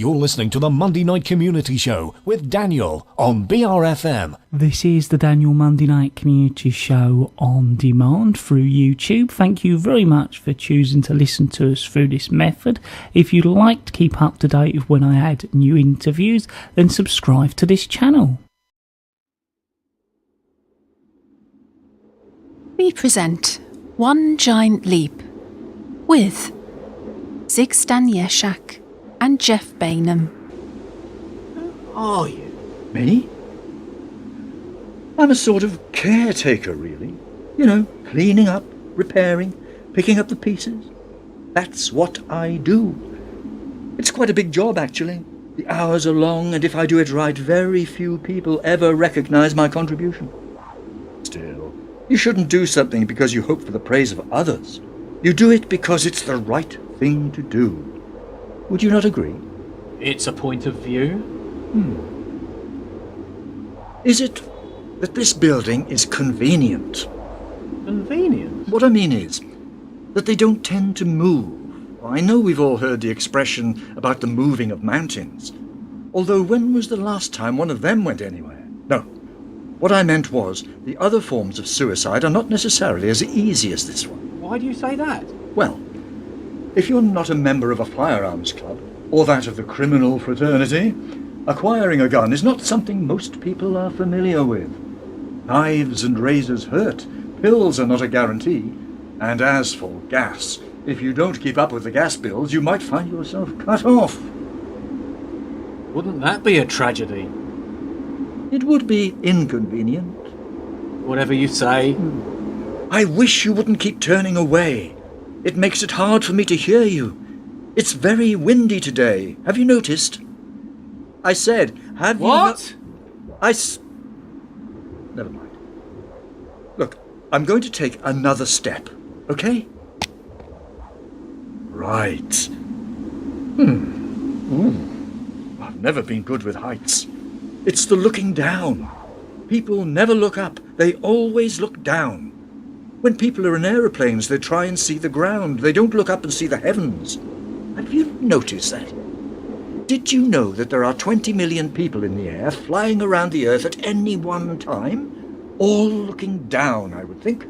You're listening to the Monday Night Community Show with Daniel on BRFM. This is the Daniel Monday Night Community Show on demand through YouTube. Thank you very much for choosing to listen to us through this method. If you'd like to keep up to date with when I add new interviews, then subscribe to this channel. We present One Giant Leap with Zig Stanieszak and Jeff Bainham. Who are you? Me? I'm a sort of caretaker, really. You know, cleaning up, repairing, picking up the pieces. That's what I do. It's quite a big job, actually. The hours are long, and if I do it right, very few people ever recognise my contribution. Still, you shouldn't do something because you hope for the praise of others. You do it because it's the right thing to do. Would you not agree? It's a point of view. Is it that this building is convenient? Convenient? What I mean is that they don't tend to move. I know we've all heard the expression about the moving of mountains. Although when was the last time one of them went anywhere? No. What I meant was the other forms of suicide are not necessarily as easy as this one. Why do you say that? Well, if you're not a member of a firearms club, or that of the criminal fraternity, acquiring a gun is not something most people are familiar with. Knives and razors hurt, pills are not a guarantee, and as for gas, if you don't keep up with the gas bills, you might find yourself cut off. Wouldn't that be a tragedy? It would be inconvenient. Whatever you say. I wish you wouldn't keep turning away. It makes it hard for me to hear you. It's very windy today. Have you noticed? I said, have What? Never mind. Look, I'm going to take another step, okay? Right. I've never been good with heights. It's the looking down. People never look up. They always look down. When people are in aeroplanes, they try and see the ground. They don't look up and see the heavens. Have you noticed that? Did you know that there are 20 million people in the air flying around the Earth at any one time? All looking down, I would think.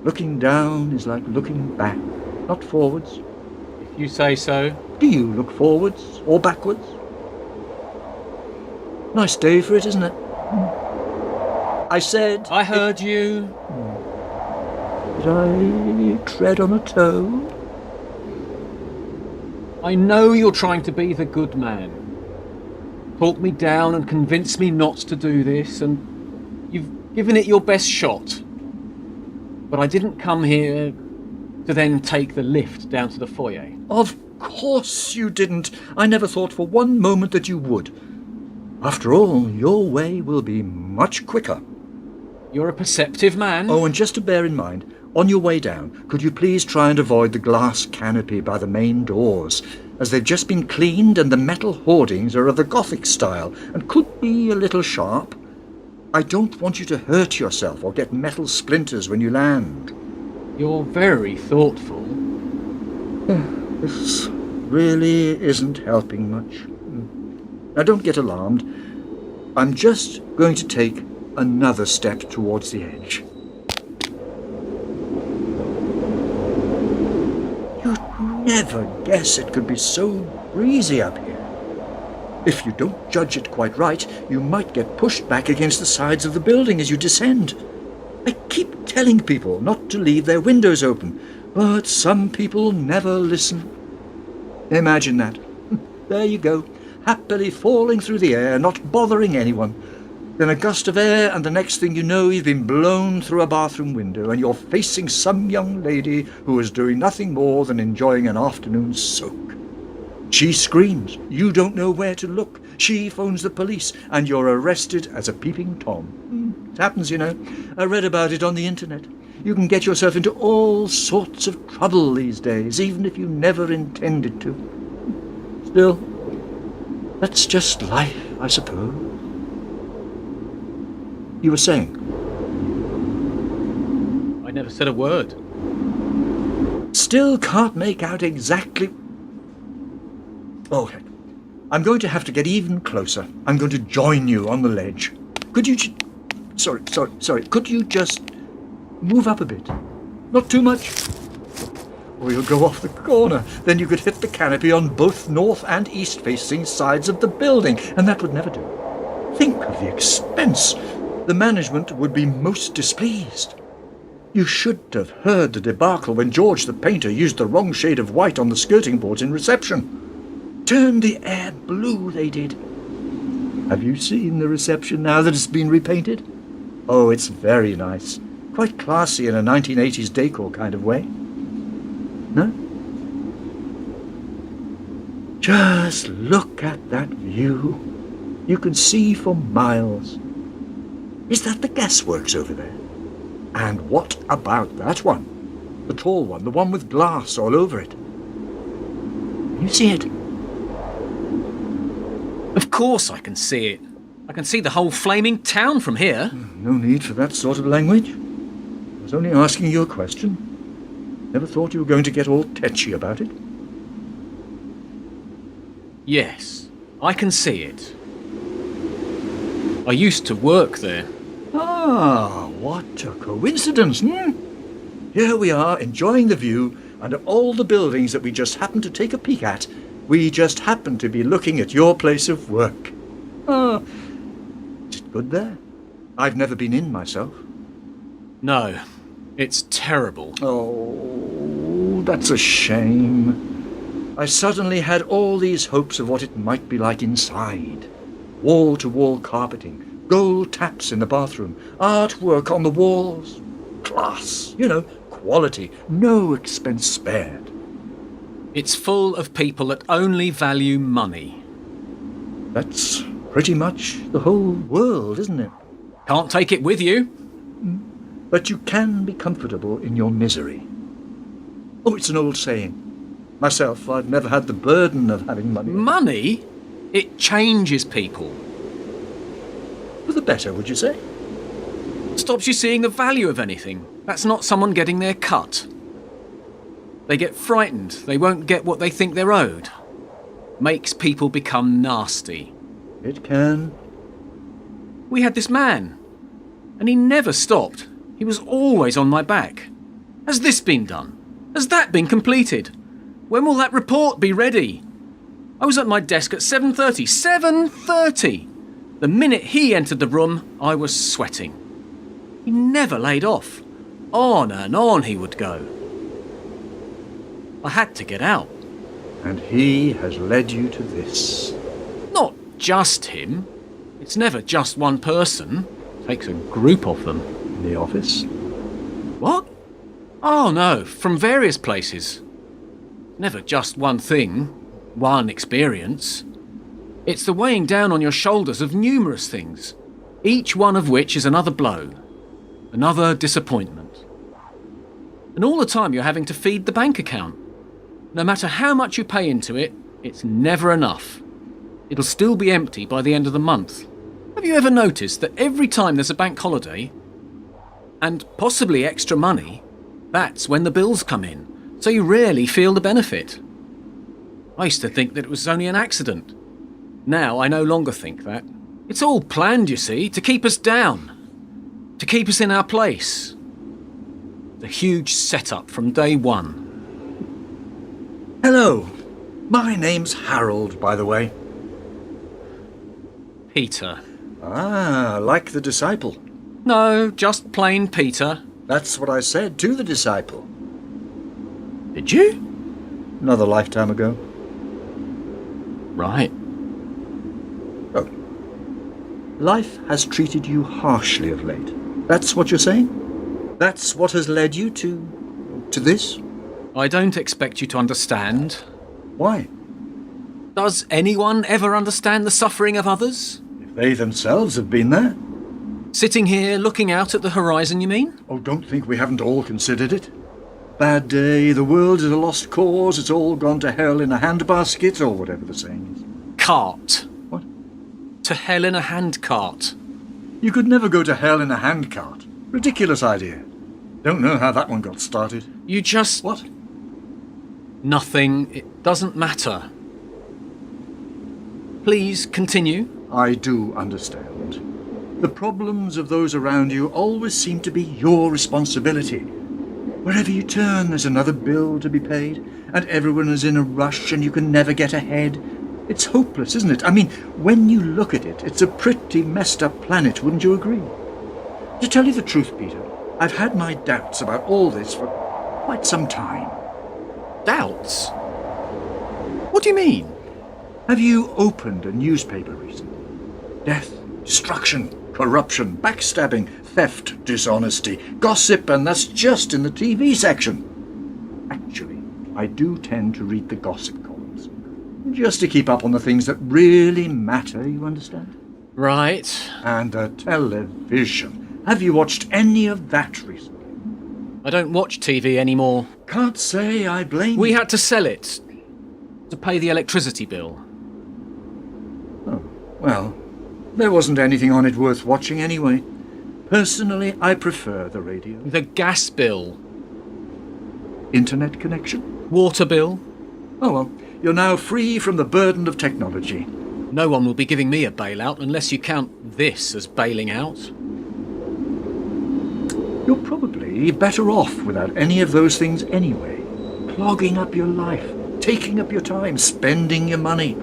Looking down is like looking back, not forwards. If you say so. Do you look forwards or backwards? Nice day for it, isn't it? I said... I heard you. Did I tread on a toe? I know you're trying to be the good man. Talk me down and convince me not to do this, and you've given it your best shot. But I didn't come here to then take the lift down to the foyer. Of course you didn't. I never thought for one moment that you would. After all, your way will be much quicker. You're a perceptive man. Oh, and just to bear in mind, on your way down, could you please try and avoid the glass canopy by the main doors, as they've just been cleaned and the metal hoardings are of the Gothic style and could be a little sharp. I don't want you to hurt yourself or get metal splinters when you land. You're very thoughtful. This really isn't helping much. Now don't get alarmed. I'm just going to take another step towards the edge. You'd never guess it could be so breezy up here. If you don't judge it quite right, you might get pushed back against the sides of the building as you descend. I keep telling people not to leave their windows open, but some people never listen. Imagine that. There you go, happily falling through the air, not bothering anyone. Then a gust of air, and the next thing you know, you've been blown through a bathroom window, and you're facing some young lady who is doing nothing more than enjoying an afternoon soak. She screams, you don't know where to look. She phones the police, and you're arrested as a peeping Tom. It happens, you know. I read about it on the internet. You can get yourself into all sorts of trouble these days, even if you never intended to. Still, that's just life, I suppose. You were saying? I never said a word. Still can't make out exactly... Oh, heck. I'm going to have to get even closer. I'm going to join you on the ledge. Could you... Sorry. Could you just move up a bit? Not too much? Or you'll go off the corner. Then you could hit the canopy on both north and east-facing sides of the building, and that would never do. Think of the expense. The management would be most displeased. You should have heard the debacle when George the painter used the wrong shade of white on the skirting boards in reception. Turned the air blue, they did. Have you seen the reception now that it's been repainted? Oh, it's very nice. Quite classy in a 1980s decor kind of way. No? Just look at that view. You can see for miles. Is that the gasworks over there? And what about that one? The tall one, the one with glass all over it. You see it? Of course I can see it. I can see the whole flaming town from here. No need for that sort of language. I was only asking you a question. Never thought you were going to get all tetchy about it. Yes, I can see it. I used to work there. Ah, what a coincidence, Here we are, enjoying the view, and of all the buildings that we just happened to take a peek at, we just happened to be looking at your place of work. Ah, is it good there? I've never been in myself. No, it's terrible. Oh, that's a shame. I suddenly had all these hopes of what it might be like inside. Wall-to-wall carpeting, gold taps in the bathroom, artwork on the walls. Class, quality, no expense spared. It's full of people that only value money. That's pretty much the whole world, isn't it? Can't take it with you. But you can be comfortable in your misery. Oh, it's an old saying. Myself, I've never had the burden of having money. Money? It changes people. For the better, would you say? Stops you seeing the value of anything. That's not someone getting their cut. They get frightened. They won't get what they think they're owed. Makes people become nasty. It can. We had this man, and he never stopped. He was always on my back. Has this been done? Has that been completed? When will that report be ready? I was at my desk at 7:30. 7:30! The minute he entered the room, I was sweating. He never laid off. On and on he would go. I had to get out. And he has led you to this. Not just him. It's never just one person. Takes a group of them. In the office? What? Oh no, from various places. Never just one thing, one experience. It's the weighing down on your shoulders of numerous things, each one of which is another blow, another disappointment. And all the time you're having to feed the bank account. No matter how much you pay into it, it's never enough. It'll still be empty by the end of the month. Have you ever noticed that every time there's a bank holiday, and possibly extra money, that's when the bills come in, so you rarely feel the benefit? I used to think that it was only an accident. Now I no longer think that. It's all planned, you see, to keep us down, to keep us in our place. The huge setup from day one. Hello. My name's Harold, by the way. Peter. Ah, like the disciple. No, just plain Peter. That's what I said to the disciple. Did you? Another lifetime ago. Right. Oh. Life has treated you harshly of late. That's what you're saying? That's what has led you to this? I don't expect you to understand. Why? Does anyone ever understand the suffering of others? If they themselves have been there. Sitting here looking out at the horizon, you mean? Oh, don't think we haven't all considered it. Bad day, the world is a lost cause, it's all gone to hell in a handbasket, or whatever the saying is. Cart. What? To hell in a handcart. You could never go to hell in a handcart. Ridiculous idea. Don't know how that one got started. You just... What? Nothing. It doesn't matter. Please continue. I do understand. The problems of those around you always seem to be your responsibility. Wherever you turn, there's another bill to be paid, and everyone is in a rush and you can never get ahead. It's hopeless, isn't it? I mean, when you look at it, it's a pretty messed up planet, wouldn't you agree? To tell you the truth, Peter, I've had my doubts about all this for quite some time. Doubts? What do you mean? Have you opened a newspaper recently? Death, destruction, corruption, backstabbing, theft, dishonesty, gossip, and that's just in the TV section. Actually, I do tend to read the gossip columns, just to keep up on the things that really matter, you understand? Right. And the television. Have you watched any of that recently? I don't watch TV anymore. Can't say I blame We you. had to sell it to pay the electricity bill. Oh, well, there wasn't anything on it worth watching anyway. Personally, I prefer the radio. The gas bill. Internet connection? Water bill. Oh well, you're now free from the burden of technology. No one will be giving me a bailout unless you count this as bailing out. You're probably better off without any of those things anyway. Clogging up your life, taking up your time, spending your money.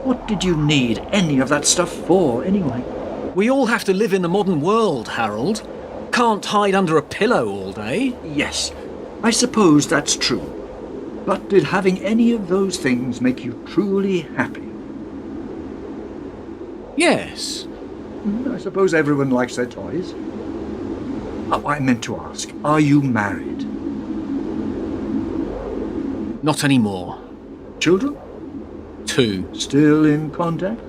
What did you need any of that stuff for anyway? We all have to live in the modern world, Harold. Can't hide under a pillow all day. Yes, I suppose that's true. But did having any of those things make you truly happy? Yes. I suppose everyone likes their toys. Oh, I meant to ask, are you married? Not anymore. Children? 2. Still in contact?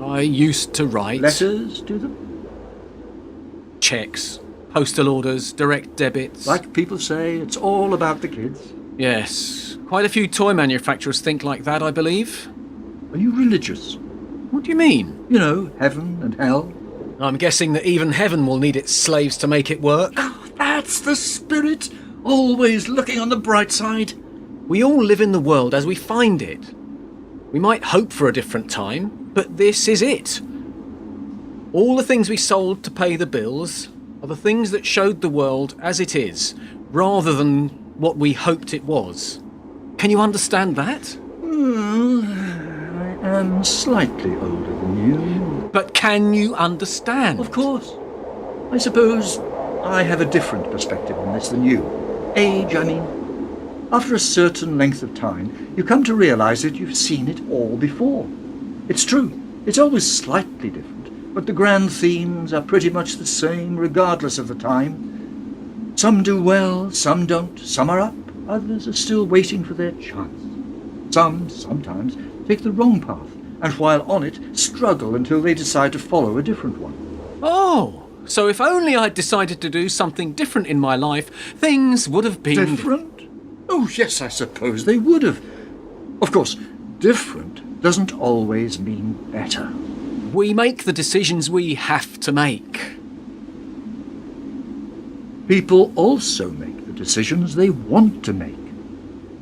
I used to write. Letters to them? Checks. Postal orders. Direct debits. Like people say, it's all about the kids. Yes. Quite a few toy manufacturers think like that, I believe. Are you religious? What do you mean? You know, heaven and hell. I'm guessing that even heaven will need its slaves to make it work. Oh, that's the spirit. Always looking on the bright side. We all live in the world as we find it. We might hope for a different time, but this is it. All the things we sold to pay the bills are the things that showed the world as it is, rather than what we hoped it was. Can you understand that? I am slightly older than you. But can you understand? Of course. I suppose I have a different perspective on this than you. Age, I mean. After a certain length of time, you come to realise that you've seen it all before. It's true, it's always slightly different, but the grand themes are pretty much the same regardless of the time. Some do well, some don't, some are up, others are still waiting for their chance. Some, sometimes, take the wrong path, and while on it, struggle until they decide to follow a different one. Oh, so if only I'd decided to do something different in my life, things would have been... Different? Oh, yes, I suppose they would have. Of course, different doesn't always mean better. We make the decisions we have to make. People also make the decisions they want to make.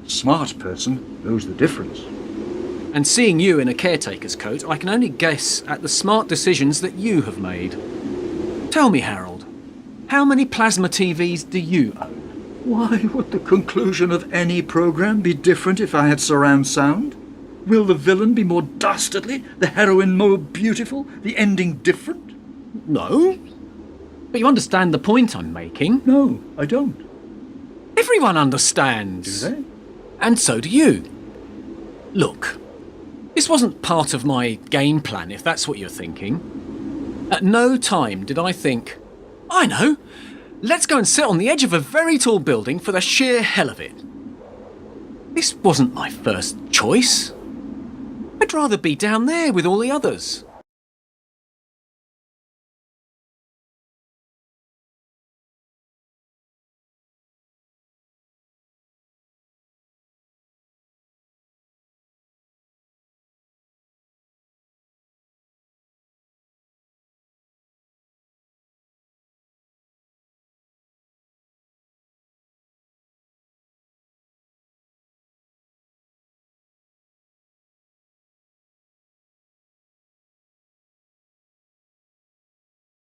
A smart person knows the difference. And seeing you in a caretaker's coat, I can only guess at the smart decisions that you have made. Tell me, Harold, how many plasma TVs do you own? Why would the conclusion of any programme be different if I had surround sound? Will the villain be more dastardly, the heroine more beautiful, the ending different? No. But you understand the point I'm making. No, I don't. Everyone understands. Do they? And so do you. Look, this wasn't part of my game plan, if that's what you're thinking. At no time did I think, I know, let's go and sit on the edge of a very tall building for the sheer hell of it. This wasn't my first choice. I'd rather be down there with all the others.